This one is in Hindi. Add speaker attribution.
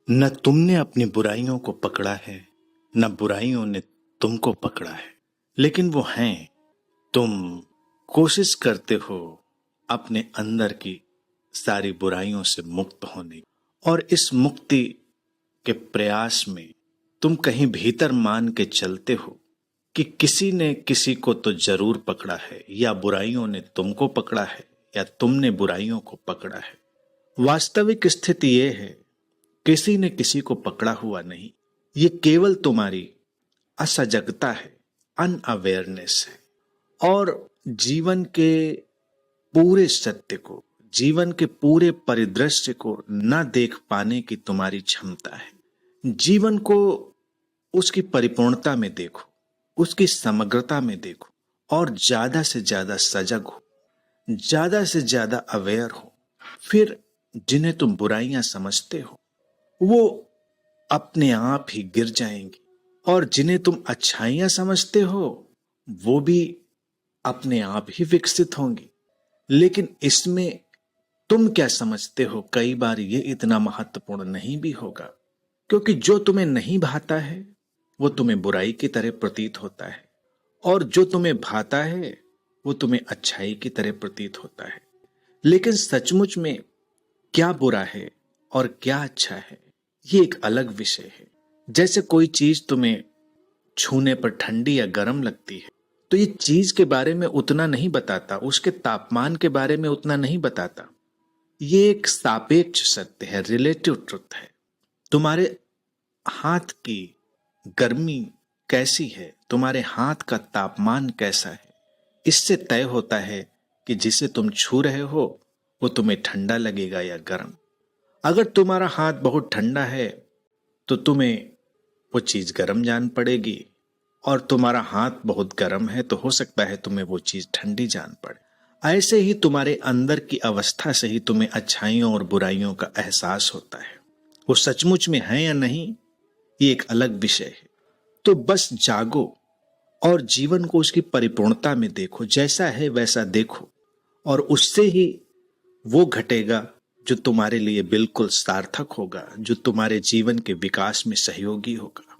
Speaker 1: न तुमने अपनी बुराइयों को पकड़ा है, न बुराइयों ने तुमको पकड़ा है, लेकिन वो हैं। तुम कोशिश करते हो अपने अंदर की सारी बुराइयों से मुक्त होने की, और इस मुक्ति के प्रयास में तुम कहीं भीतर मान के चलते हो कि किसी ने किसी को तो जरूर पकड़ा है, या बुराइयों ने तुमको पकड़ा है, या तुमने बुराइयों को पकड़ा है। वास्तविक स्थिति यह है, किसी ने किसी को पकड़ा हुआ नहीं। ये केवल तुम्हारी असजगता है, अनअवेयरनेस है, और जीवन के पूरे सत्य को, जीवन के पूरे परिदृश्य को न देख पाने की तुम्हारी क्षमता है। जीवन को उसकी परिपूर्णता में देखो, उसकी समग्रता में देखो, और ज्यादा से ज्यादा सजग हो, ज्यादा से ज्यादा अवेयर हो। फिर जिन्हें तुम बुराइयां समझते हो वो अपने आप ही गिर जाएंगी, और जिन्हें तुम अच्छाइयां समझते हो वो भी अपने आप ही विकसित होंगी। लेकिन इसमें तुम क्या समझते हो, कई बार ये इतना महत्वपूर्ण नहीं भी होगा, क्योंकि जो तुम्हें नहीं भाता है वो तुम्हें बुराई की तरह प्रतीत होता है, और जो तुम्हें भाता है वो तुम्हें अच्छाई की तरह प्रतीत होता है। लेकिन सचमुच में क्या बुरा है और क्या अच्छा है, ये एक अलग विषय है। जैसे कोई चीज तुम्हें छूने पर ठंडी या गर्म लगती है, तो ये चीज के बारे में उतना नहीं बताता, उसके तापमान के बारे में उतना नहीं बताता। ये एक सापेक्ष सत्य है, रिलेटिव ट्रुथ है। तुम्हारे हाथ की गर्मी कैसी है, तुम्हारे हाथ का तापमान कैसा है, इससे तय होता है कि जिसे तुम छू रहे हो वो तुम्हें ठंडा लगेगा या गर्म। अगर तुम्हारा हाथ बहुत ठंडा है तो तुम्हें वो चीज गर्म जान पड़ेगी, और तुम्हारा हाथ बहुत गर्म है तो हो सकता है तुम्हें वो चीज ठंडी जान पड़े। ऐसे ही तुम्हारे अंदर की अवस्था से ही तुम्हें अच्छाइयों और बुराइयों का एहसास होता है। वो सचमुच में है या नहीं, ये एक अलग विषय है। तो बस जागो और जीवन को उसकी परिपूर्णता में देखो, जैसा है वैसा देखो, और उससे ही वो घटेगा जो तुम्हारे लिए बिल्कुल सार्थक होगा, जो तुम्हारे जीवन के विकास में सहयोगी होगा।